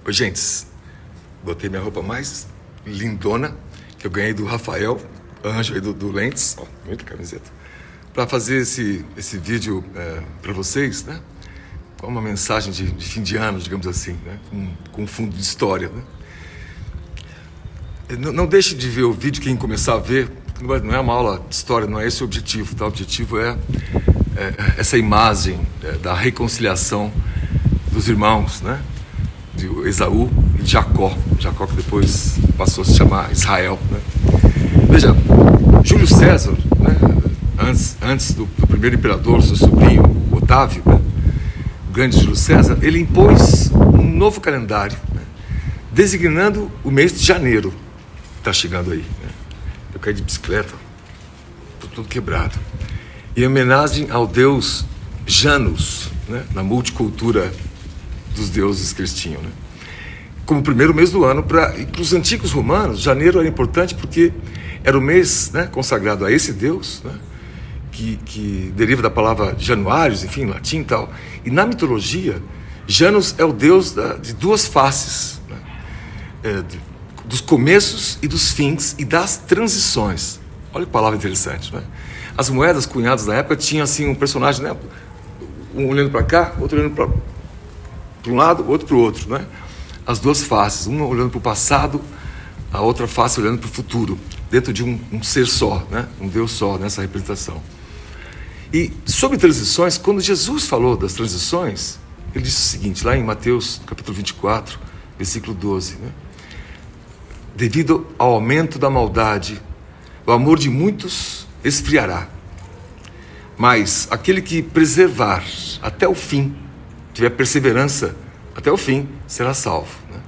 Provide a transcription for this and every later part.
Oi, gente, botei minha roupa mais lindona, que eu ganhei do Rafael, anjo aí do Lentes, muita camiseta, para fazer esse vídeo para vocês, né? Com uma mensagem de fim de ano, digamos assim, né? Com um fundo de história, né? Não deixe de ver o vídeo, quem começar a ver, não é uma aula de história, não é esse o objetivo, tá? O objetivo é essa imagem da reconciliação dos irmãos, né? De Esaú e de Jacó que depois passou a se chamar Israel, né? Veja, Júlio César, né? antes do primeiro imperador, seu sobrinho Otávio, né? O grande Júlio César, ele impôs um novo calendário, né? Designando o mês de janeiro. Está chegando aí, né? Eu caí de bicicleta, estou todo quebrado. Em homenagem ao deus Janus, né? Na multicultura dos deuses que eles tinham, né? Como o primeiro mês do ano. Para os antigos romanos, janeiro era importante porque era o mês, né, consagrado a esse deus, né, que deriva da palavra januários, enfim, em latim e tal. E na mitologia, Janus é o deus de duas faces, né, dos começos e dos fins e das transições. Olha que palavra interessante, né? As moedas cunhadas da época tinham assim um personagem, né, um olhando para cá, outro olhando para um lado, outro para o outro, né? As duas faces, uma olhando para o passado, a outra face olhando para o futuro, dentro de um ser só, né? Um Deus só nessa representação. E sobre transições, quando Jesus falou das transições, ele disse o seguinte, lá em Mateus capítulo 24, versículo 12, né? Devido ao aumento da maldade, o amor de muitos esfriará, mas aquele que preservar até o fim, tiver perseverança até o fim, será salvo, né?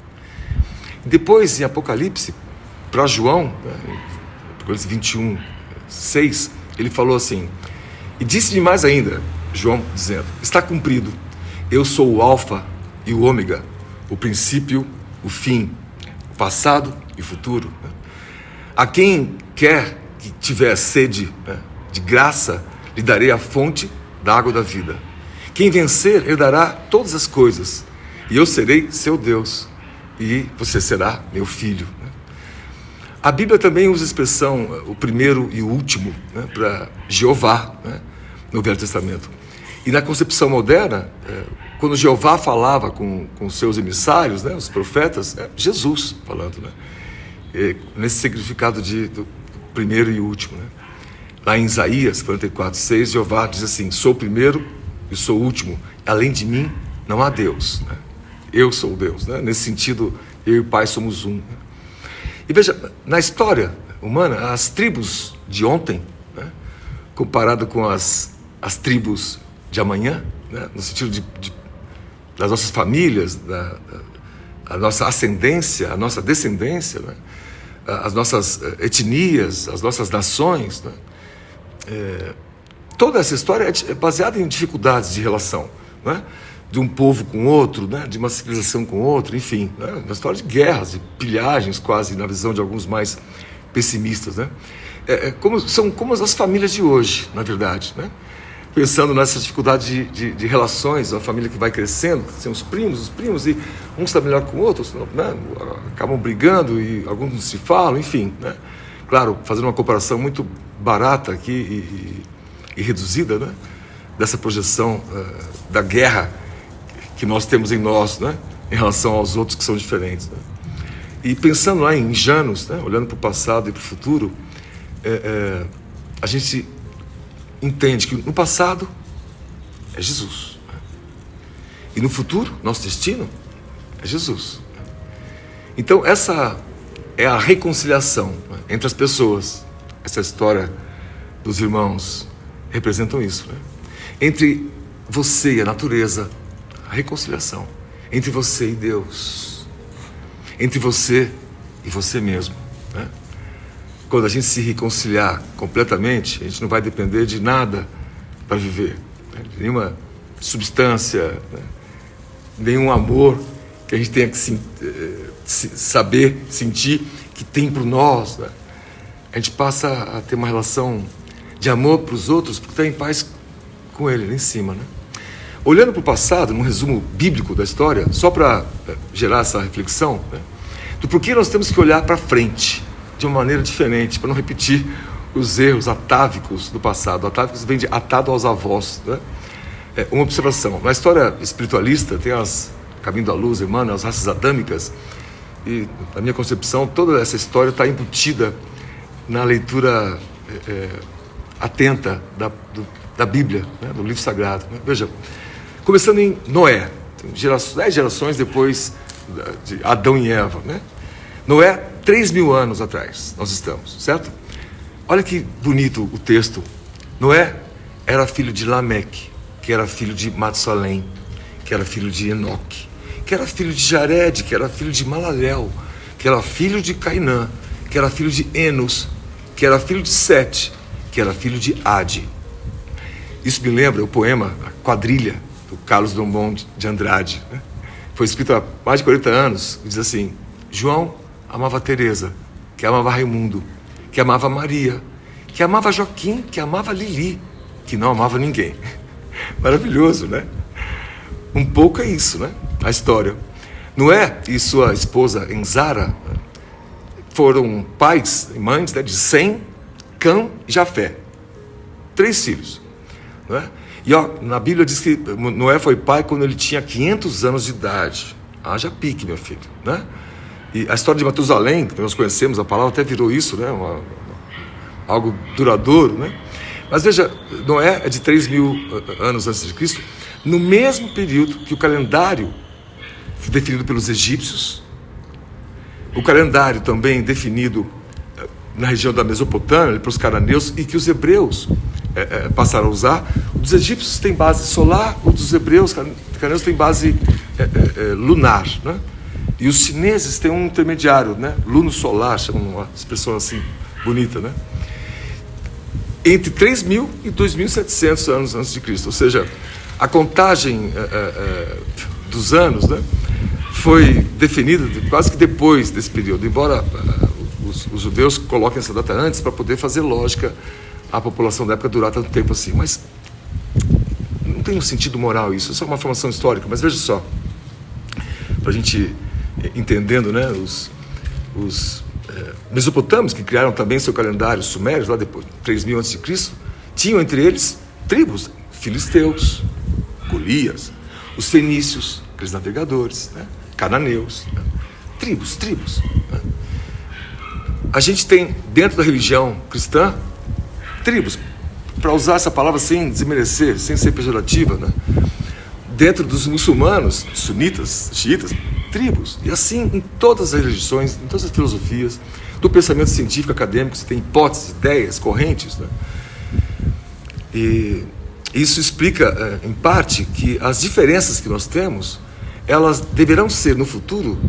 Depois, em Apocalipse, para João, né, Apocalipse 21, 6, ele falou assim, e disse-me mais ainda, João dizendo, está cumprido, eu sou o alfa e o ômega, o princípio, o fim, o passado e o futuro, né? A quem quer que tiver sede, né, de graça, lhe darei a fonte da água da vida. Quem vencer herdará todas as coisas, e eu serei seu Deus, e você será meu filho, né? A Bíblia também usa a expressão o primeiro e o último, né, para Jeová, né, no Velho Testamento. E na concepção moderna, quando Jeová falava com seus emissários, né, os profetas, é Jesus falando, né? Nesse significado do primeiro e último, né? Lá em Isaías 44, 6, Jeová diz assim, sou o primeiro e sou o último, além de mim não há Deus, né? Eu sou o Deus, né? Nesse sentido, eu e o Pai somos um, né? E veja, na história humana, as tribos de ontem, né, comparado com as tribos de amanhã, né, no sentido das nossas famílias, a nossa ascendência, a nossa descendência, né, as nossas etnias, as nossas nações, né, toda essa história é baseada em dificuldades de relação, né? De um povo com outro, né? De uma civilização com outra, enfim, né? Uma história de guerras, de pilhagens quase, na visão de alguns mais pessimistas, né? São como as famílias de hoje, na verdade, né? Pensando nessa dificuldade de relações, a família que vai crescendo, são os primos, e um está melhor com o outro, né? Acabam brigando e alguns não se falam, enfim, né? Claro, fazendo uma comparação muito barata aqui e reduzida, né, dessa projeção da guerra que nós temos em nós, né, em relação aos outros que são diferentes, né? E pensando lá em Janus, né, olhando para o passado e para o futuro, a gente entende que no passado é Jesus, né? E no futuro, nosso destino é Jesus, né? Então essa é a reconciliação, né, entre as pessoas. Essa história dos irmãos representam isso, né? Entre você e a natureza, a reconciliação. Entre você e Deus. Entre você e você mesmo, né? Quando a gente se reconciliar completamente, a gente não vai depender de nada para viver, né? De nenhuma substância, né? Nenhum amor que a gente tenha que saber, sentir que tem por nós, né? A gente passa a ter uma relação de amor para os outros porque está em paz com ele lá em cima, né? Olhando para o passado, num resumo bíblico da história, só para gerar essa reflexão, né, do porquê nós temos que olhar para frente de uma maneira diferente, para não repetir os erros atávicos do passado. Atávicos vem de atado aos avós, né? Uma observação: na história espiritualista tem Caminho da Luz, Emmanuel, as raças adâmicas, e na minha concepção toda essa história está embutida na leitura atenta da Bíblia, né? Do livro sagrado, né? Veja, começando em Noé, 10 gerações depois de Adão e Eva, né? Noé, 3.000 anos atrás nós estamos, certo? Olha que bonito o texto. Noé era filho de Lameque, que era filho de Matsalém, que era filho de Enoque, que era filho de Jared, que era filho de Malalel, que era filho de Cainã, que era filho de Enos, que era filho de Sete, que era filho de Ade. Isso me lembra o poema A Quadrilha, do Carlos Drummond de Andrade, né? Foi escrito há mais de 40 anos, e diz assim: João amava Teresa, que amava Raimundo, que amava Maria, que amava Joaquim, que amava Lili, que não amava ninguém. Maravilhoso, né? Um pouco é isso, né? A história. Noé e sua esposa Enzara foram pais e mães, né, de Sem, Cã e Jafé. 3 filhos, né? E na Bíblia diz que Noé foi pai quando ele tinha 500 anos de idade. Haja pique, meu filho, né? E a história de Matusalém, que nós conhecemos, a palavra até virou isso, né? Algo duradouro, né? Mas veja, Noé é de 3.000 anos antes de Cristo, no mesmo período que o calendário definido pelos egípcios, o calendário também definido na região da Mesopotâmia, pelos cananeus, e que os hebreus passaram a usar. O dos egípcios tem base solar, o dos hebreus, cananeus, tem base lunar, né? E os chineses têm um intermediário, né? Luno-solar, chamam uma expressão assim bonita, né? Entre 3.000 e 2.700 anos antes de Cristo. Ou seja, a contagem dos anos, né, foi definida quase que depois desse período, embora os judeus coloquem essa data antes para poder fazer lógica à população da época durar tanto tempo assim. Mas não tem um sentido moral isso, é só uma formação histórica. Mas veja só, para a gente entendendo, né, os mesopotâmios, que criaram também seu calendário, os sumérios, lá depois, 3.000 a.C., tinham entre eles tribos, filisteus, Golias, os fenícios, aqueles navegadores, né, cananeus, né, tribos, né. A gente tem, dentro da religião cristã, tribos, para usar essa palavra sem desmerecer, sem ser pejorativa, né, dentro dos muçulmanos, sunitas, xiitas, tribos, e assim em todas as religiões, em todas as filosofias, do pensamento científico, acadêmico, você tem hipóteses, ideias, correntes, né? E isso explica, em parte, que as diferenças que nós temos, elas deverão ser, no futuro,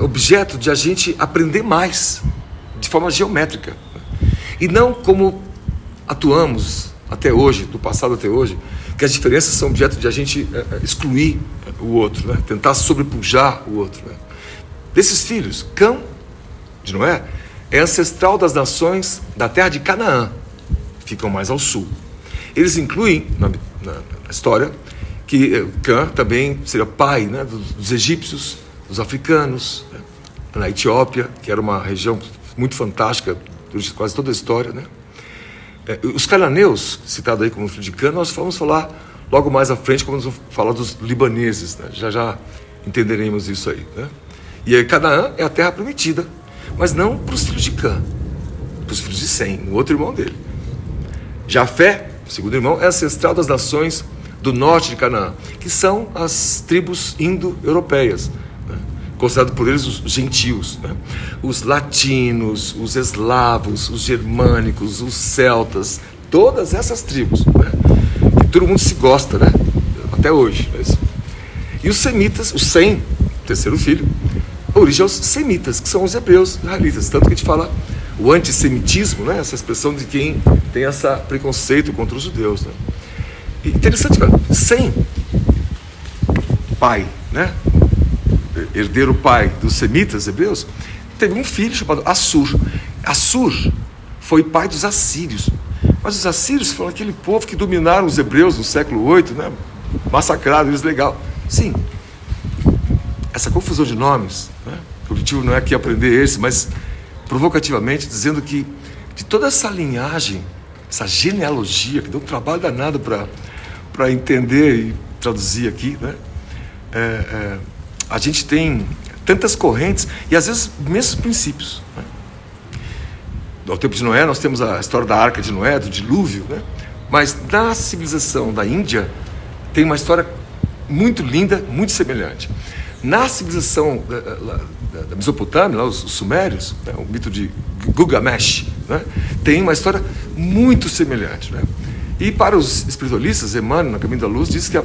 objeto de a gente aprender mais, de forma geométrica, né? E não como atuamos até hoje, do passado até hoje, que as diferenças são objeto de a gente excluir o outro, né? Tentar sobrepujar o outro, né? Desses filhos, Cã, de Noé, é ancestral das nações da terra de Canaã, ficam mais ao sul. Eles incluem, na história, que Cã também seria pai, né, dos egípcios, dos africanos, né, na Etiópia, que era uma região muito fantástica durante quase toda a história, né? Os cananeus, citado aí como filho de Cã, nós vamos falar logo mais à frente, quando vamos falar dos libaneses, né? Já entenderemos isso aí, né? E aí Canaã é a terra prometida, mas não para os filhos de Cã, para os filhos de Sem, o outro irmão dele. Jafé, o segundo irmão, é ancestral das nações do norte de Canaã, que são as tribos indo-europeias, né? Considerado por eles os gentios, né? Os latinos, os eslavos, os germânicos, os celtas, todas essas tribos, né? E todo mundo se gosta, né? Até hoje. Mas... E os semitas, o Sem, terceiro filho, a origem aos semitas, que são os hebreus israelitas. Tanto que a gente fala o antissemitismo, né? Essa expressão de quem tem esse preconceito contra os judeus, né? E interessante, cara, Sem, pai, né? Herdeiro pai dos semitas hebreus, teve um filho chamado Assur. Assur foi pai dos assírios. Mas os assírios foram aquele povo que dominaram os hebreus no século 8, né? massacrado eles, legal. Sim, essa confusão de nomes, né? O objetivo não é aqui aprender esse, mas provocativamente dizendo que de toda essa linhagem, essa genealogia, que deu um trabalho danado para entender e traduzir aqui, né? A gente tem tantas correntes e às vezes mesmos princípios, né? No tempo de Noé nós temos a história da Arca de Noé, do dilúvio, né? Mas na civilização da Índia tem uma história muito linda, muito semelhante. Na civilização da Mesopotâmia, lá, os sumérios, né? O mito de Gilgamesh, né? Tem uma história muito semelhante, né? E para os espiritualistas, Emmanuel, no Caminho da Luz, diz que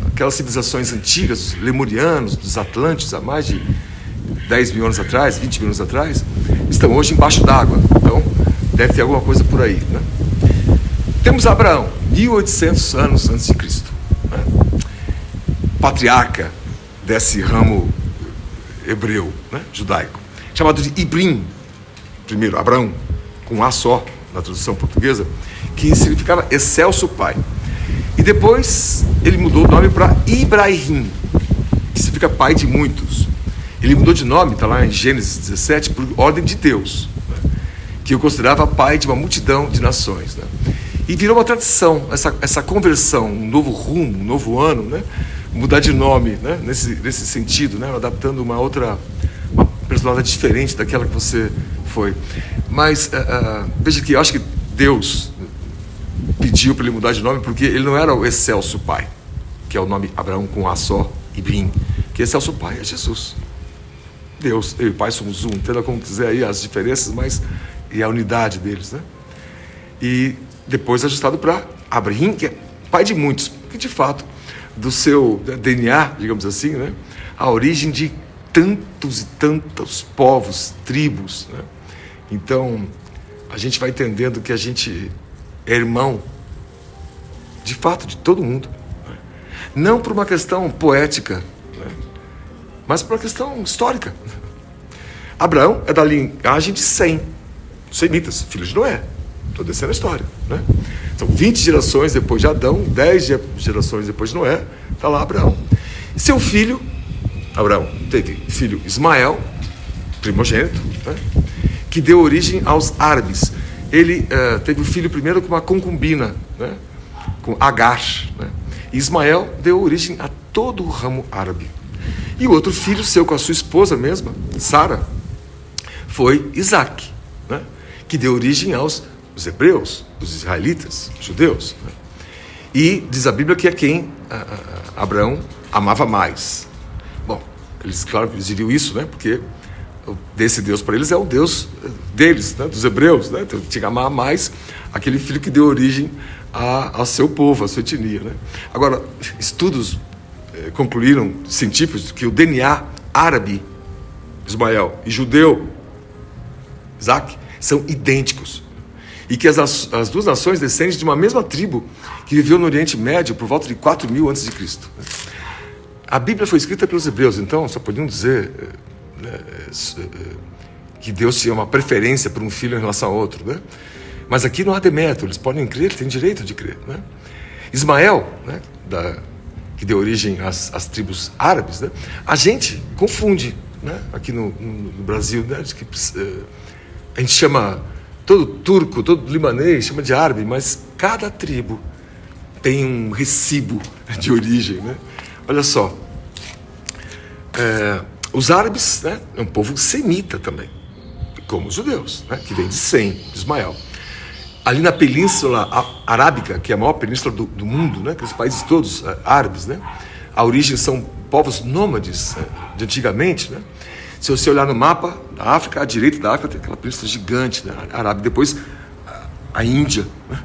aquelas civilizações antigas, os lemurianos, dos Atlantes, há mais de 10 mil anos atrás, 20 mil anos atrás, estão hoje embaixo d'água. Então, deve ter alguma coisa por aí, né? Temos Abraão, 1800 anos antes de Cristo, né? Patriarca desse ramo hebreu, né? Judaico, chamado de Ibrim, primeiro, Abraão, com A só, na tradução portuguesa, que significava excelso pai. E depois ele mudou o nome para Ibrahim, que significa pai de muitos. Ele mudou de nome, está lá em Gênesis 17, por ordem de Deus, né? Que o considerava pai de uma multidão de nações, né? E virou uma tradição, essa conversão, um novo rumo, um novo ano, né? Mudar de nome, né? Nesse sentido, né? Adaptando uma personalidade diferente daquela que você foi. Mas veja que eu acho que Deus pediu para ele mudar de nome porque ele não era o excelso pai, que é o nome Abraão com A só, Ibrim, que excelso pai é Jesus. Deus, eu e o Pai somos um, entenda como quiser aí as diferenças, mas e a unidade deles, né? E depois ajustado para Abraham, que é pai de muitos, que de fato, do seu DNA, digamos assim, né? A origem de tantos e tantos povos, tribos, né? Então, a gente vai entendendo que a gente é irmão, de fato, de todo mundo, né? Não por uma questão poética, né? Mas por uma questão histórica. Abraão é da linhagem de Sem, semitas, filhos de Noé. Estou descendo a história, né? São 20 gerações depois de Adão, 10 gerações depois de Noé, está lá Abraão. Seu filho, Abraão teve filho Ismael, primogênito, né? Que deu origem aos árabes. Ele teve o filho primeiro com uma concubina, né? Com Agar, né? E Ismael deu origem a todo o ramo árabe. E o outro filho seu com a sua esposa mesma, Sara, foi Isaac, né? Que deu origem aos hebreus, os israelitas, os judeus, né? E diz a Bíblia que é quem Abraão amava mais. Bom, eles, claro, eles diriam isso, né? Porque desse Deus para eles é o Deus deles, né? Dos hebreus, né? Então, tinha que amar mais aquele filho que deu origem ao seu povo, à sua etnia, né? Agora, estudos concluíram, científicos, que o DNA árabe, Ismael, e judeu, Isaac, são idênticos. E que as duas nações descendem de uma mesma tribo que viveu no Oriente Médio por volta de 4.000 a.C. A Bíblia foi escrita pelos hebreus, então só podiam dizer que Deus tinha uma preferência por um filho em relação a outro, né? Mas aqui não há demérito, eles podem crer, têm direito de crer, né? Ismael, né, que deu origem às tribos árabes, né? A gente confunde, né? Aqui no Brasil, né? A gente chama todo turco, todo libanês, chama de árabe, mas cada tribo tem um recibo de origem, né? Olha só, os árabes, né, é um povo semita também, como os judeus, né, que vem de Sem, de Ismael. Ali na Península Arábica, que é a maior península do mundo, né, que os países todos árabes, né, a origem são povos nômades de antigamente, né? Se você olhar no mapa da África, à direita da África tem aquela península gigante, né, Arábia, depois a Índia, né?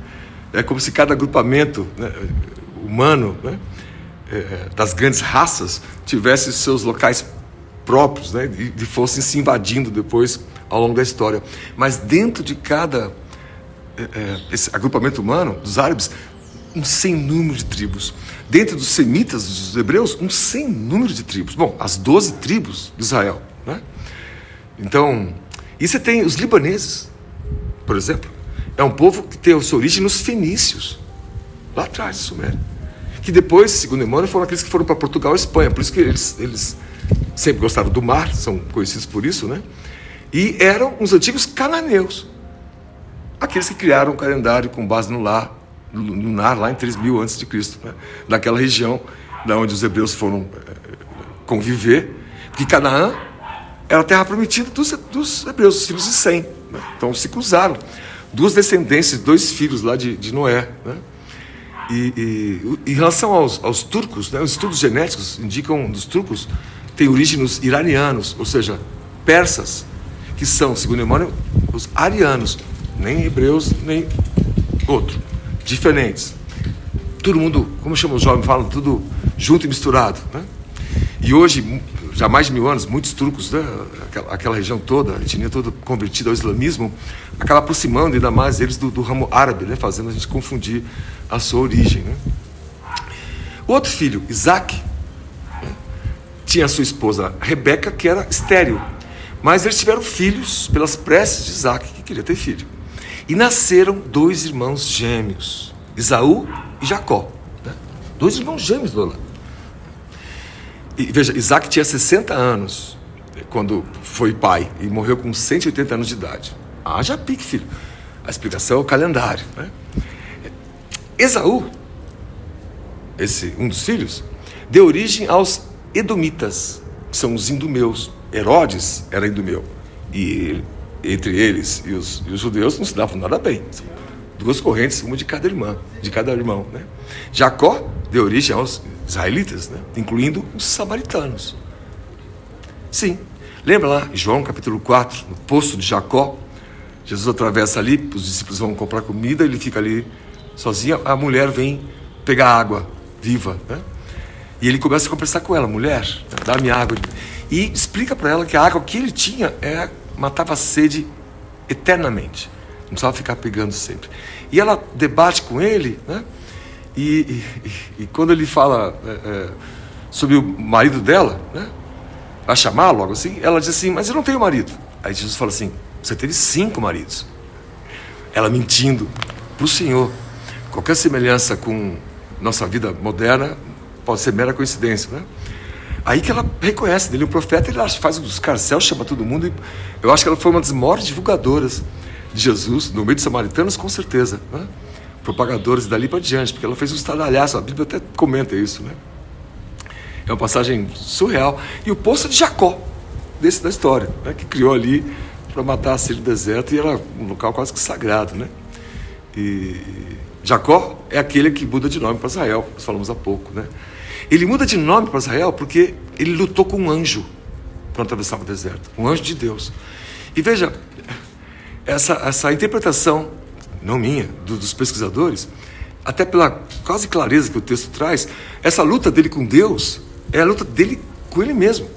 É como se cada agrupamento, né, humano, né, das grandes raças tivesse seus locais próprios, né, e fossem se invadindo depois ao longo da história. Mas dentro de cada esse agrupamento humano, dos árabes, um sem número de tribos. Dentro dos semitas, dos hebreus, um sem número de tribos. Bom, as 12 tribos de Israel, né? Então, e você tem os libaneses, por exemplo. É um povo que tem a sua origem nos fenícios, lá atrás, Suméria. que depois, segundo Emmanuel, foram aqueles que foram para Portugal e Espanha. Por isso que eles sempre gostaram do mar, são conhecidos por isso, né? E eram os antigos cananeus, aqueles que criaram um calendário com base no lar lunar lá em 3000 a.C., né? Daquela região da onde os hebreus foram conviver, porque Canaã era a terra prometida dos hebreus, os filhos de Sem, né? Então se cruzaram duas descendências, dois filhos lá de Noé, né? E em relação aos turcos, né? Os estudos genéticos indicam dos turcos tem origem nos iranianos, ou seja, persas, que são, segundo Emmanuel, os arianos, nem hebreus, nem outro, diferentes. Todo mundo, como chamam os jovens, falam tudo junto e misturado, né? E hoje, já há mais de 1000 anos, muitos turcos, né? Aquela região toda, a etnia toda convertida ao islamismo, acaba aproximando ainda mais eles do ramo árabe, né? Fazendo a gente confundir a sua origem, né? O outro filho, Isaac, né? Tinha a sua esposa Rebeca, que era estéril, mas eles tiveram filhos pelas preces de Isaac, que queria ter filho. E nasceram 2 irmãos gêmeos, Esaú e Jacó, né? 2 irmãos gêmeos, Lola. E veja, Isaac tinha 60 anos quando foi pai e morreu com 180 anos de idade. Haja pique, filho. A explicação é o calendário, né? Esaú, um dos filhos, deu origem aos edomitas, que são os idumeus. Herodes era idumeu. E entre eles e os judeus não se davam nada bem. São 2 correntes, uma de cada irmão, né? Jacó deu origem aos israelitas, né? Incluindo os samaritanos. Sim. Lembra lá, em João capítulo 4, no poço de Jacó, Jesus atravessa ali, os discípulos vão comprar comida, ele fica ali sozinho, a mulher vem pegar água viva, né? E ele começa a conversar com ela: mulher, dá-me água. E explica para ela que a água que ele tinha matava a sede eternamente, não precisava ficar pegando sempre. E ela debate com ele, né? E quando ele fala sobre o marido dela, né? Vai chamar logo assim, ela diz assim: mas eu não tenho marido. Aí Jesus fala assim: você teve 5 maridos. Ela mentindo para o Senhor. Qualquer semelhança com nossa vida moderna pode ser mera coincidência, né? Aí que ela reconhece dele o profeta, ele faz os escarcéus, chama todo mundo. E eu acho que ela foi uma das maiores divulgadoras de Jesus, no meio dos samaritanos, com certeza, né? Propagadores dali para diante, porque ela fez um estardalhaço, a Bíblia até comenta isso, né? É uma passagem surreal. E o poço de Jacó, da história, né? Que criou ali para matar a sede do deserto, e era um local quase que sagrado, né? E Jacó é aquele que muda de nome para Israel, nós falamos há pouco, né? Ele muda de nome para Israel porque ele lutou com um anjo quando atravessava o deserto, um anjo de Deus. E veja, essa interpretação, não minha, dos pesquisadores, até pela quase clareza que o texto traz, essa luta dele com Deus é a luta dele com ele mesmo.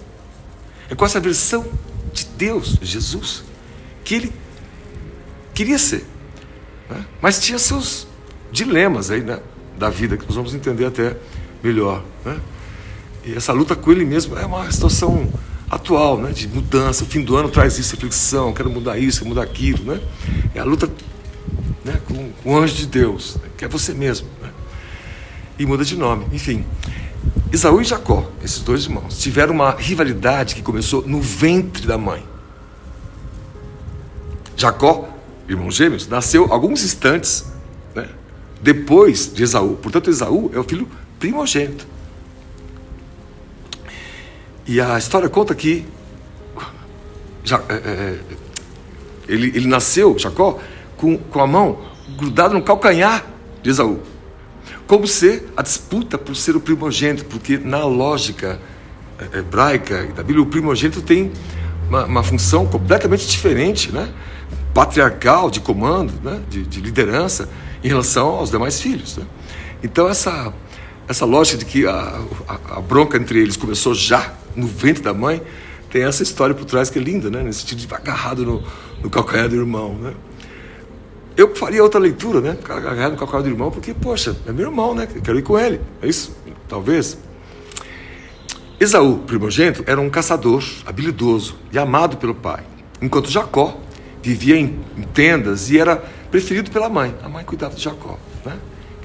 É com essa versão de Deus, Jesus, que ele queria ser, né? Mas tinha seus dilemas aí, né, da vida, que nós vamos entender até melhor, né? E essa luta com ele mesmo é uma situação atual, né, de mudança. O fim do ano traz isso, reflexão, quero mudar isso, quero mudar aquilo, né? É a luta, né, com o anjo de Deus, né, que é você mesmo, né? E muda de nome. Enfim, Esaú e Jacó, esses 2 irmãos, tiveram uma rivalidade que começou no ventre da mãe. Jacó, irmão gêmeos, nasceu alguns instantes, né, depois de Esaú. Portanto, Esaú é o filho primogênito. E a história conta que ele nasceu, Jacó, com a mão grudada no calcanhar de Esaú, como se a disputa por ser o primogênito, porque na lógica hebraica e da Bíblia, o primogênito tem uma função completamente diferente, né? Patriarcal, de comando, né? de liderança em relação aos demais filhos, né? Então essa lógica de que a bronca entre eles começou já no ventre da mãe, tem essa história por trás que é linda, né? Nesse sentido de agarrado no calcanhar do irmão, né? Eu faria outra leitura, né? Agarrado no calcanhar do irmão, porque, poxa, é meu irmão, né? Eu quero ir com ele, é isso? Talvez. Esaú, primogênito, era um caçador habilidoso e amado pelo pai, enquanto Jacó vivia em tendas e era preferido pela mãe. A mãe cuidava de Jacó, né?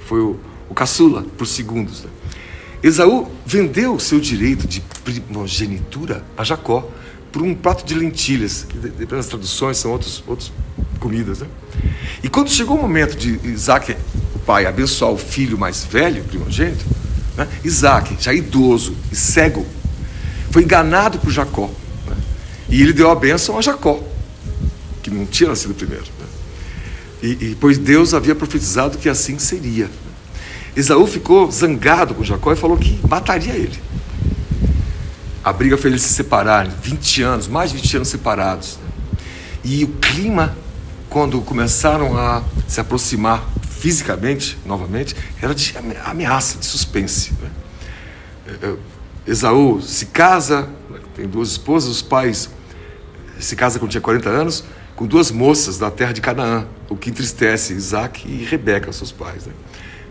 Foi o o caçula, por segundos. Né? Esaú vendeu o seu direito de primogenitura a Jacó por um prato de lentilhas, que dependendo das traduções são outras comidas. Né? E quando chegou o momento de Isaac, o pai, abençoar o filho mais velho, primogênito, né? Isaac, já idoso e cego, foi enganado por Jacó. Né? E ele deu a bênção a Jacó, que não tinha nascido primeiro. Né? Pois Deus havia profetizado que assim seria. Esaú ficou zangado com Jacó e falou que mataria ele. A briga fez eles se separarem, 20 anos, mais de 20 anos separados. Né? E o clima, quando começaram a se aproximar fisicamente, novamente, era de ameaça, de suspense. Né? Esaú se casa, tem 2 esposas, os pais se casam quando tinha 40 anos, com 2 moças da terra de Canaã, o que entristece Isaac e Rebeca, seus pais. Né?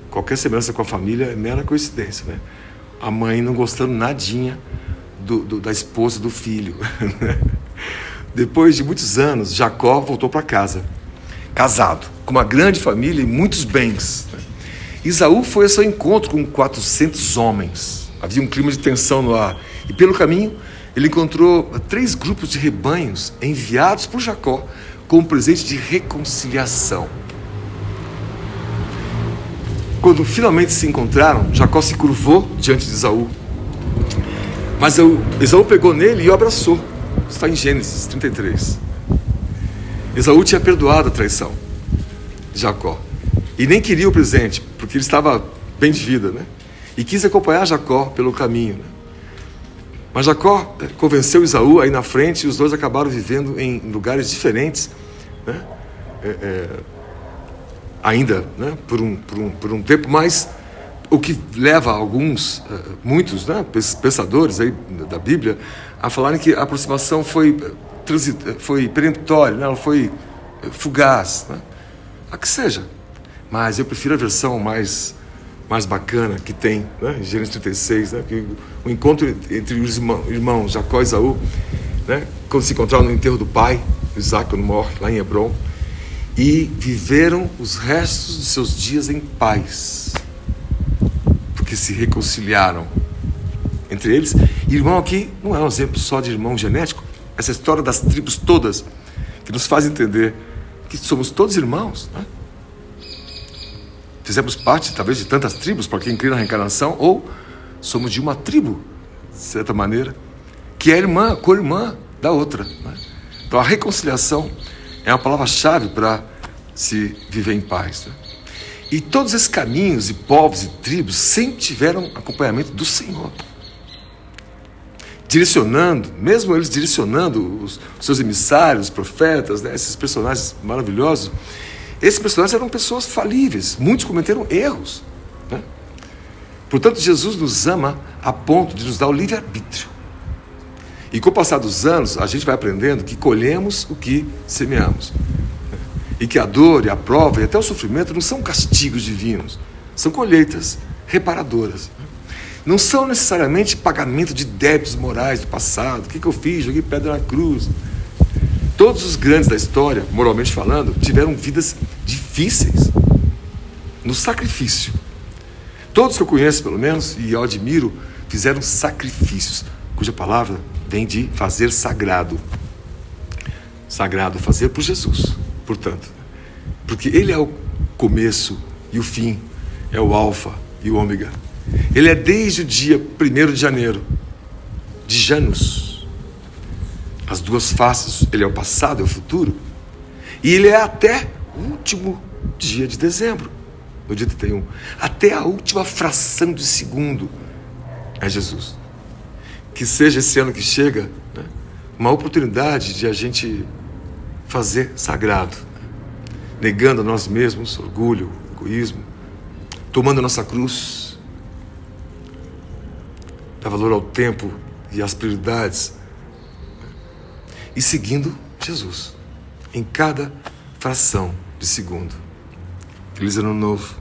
Qualquer semelhança com a família é mera coincidência. Né? A mãe não gostando nadinha da esposa do filho. Depois de muitos anos, Jacó voltou para casa, casado, com uma grande família e muitos bens. Né? Esaú foi ao seu encontro com 400 homens. Havia um clima de tensão no ar. E pelo caminho, ele encontrou 3 grupos de rebanhos enviados por Jacó como presente de reconciliação. Quando finalmente se encontraram, Jacó se curvou diante de Esaú. Mas Esaú pegou nele e o abraçou. Isso está em Gênesis 33. Esaú tinha perdoado a traição de Jacó. E nem queria o presente, porque ele estava bem de vida, né? E quis acompanhar Jacó pelo caminho. Né? Mas Jacó convenceu Esaú aí na frente e os dois acabaram vivendo em lugares diferentes, né? Ainda, né? por um tempo, mas o que leva muitos, né? Pensadores aí da Bíblia a falarem que a aproximação foi perentória, né? Ela foi fugaz, né? A que seja, mas eu prefiro a versão mais bacana que tem, né? Em Gênesis 36, né? Que o encontro entre os irmãos Jacó e Esaú, né? Quando se encontraram no enterro do pai, Isaac, quando morre, lá em Hebrom, e viveram os restos de seus dias em paz, porque se reconciliaram entre eles. E irmão aqui não é um exemplo só de irmão genético, essa história das tribos todas, que nos faz entender que somos todos irmãos, né? Fizemos parte, talvez, de tantas tribos, para quem crê na reencarnação, ou somos de uma tribo, de certa maneira, que é irmã, co-irmã da outra. Né? Então, a reconciliação é uma palavra-chave para se viver em paz. Né? E todos esses caminhos e povos e tribos sempre tiveram acompanhamento do Senhor. Direcionando, mesmo eles direcionando os seus emissários, os profetas, né? Esses personagens maravilhosos, esses personagens eram pessoas falíveis, muitos cometeram erros. Né? Portanto, Jesus nos ama a ponto de nos dar o livre-arbítrio. E com o passar dos anos, a gente vai aprendendo que colhemos o que semeamos. E que a dor e a prova e até o sofrimento não são castigos divinos, são colheitas reparadoras. Não são necessariamente pagamento de débitos morais do passado. O que eu fiz? Joguei pedra na cruz. Todos os grandes da história, moralmente falando, tiveram vidas difíceis no sacrifício. Todos que eu conheço, pelo menos, e eu admiro, fizeram sacrifícios, cuja palavra vem de fazer sagrado. Sagrado, fazer por Jesus, portanto. Porque Ele é o começo e o fim, é o alfa e o ômega. Ele é desde o dia 1º de janeiro, de Janus. As 2 faces, Ele é o passado e o futuro. E Ele é até o último dia de dezembro, no dia 31. Até a última fração de segundo é Jesus. Que seja esse ano que chega, né, uma oportunidade de a gente fazer sagrado, negando a nós mesmos, orgulho, egoísmo, tomando a nossa cruz, dar valor ao tempo e às prioridades, e seguindo Jesus em cada fração de segundo. Feliz Ano Novo.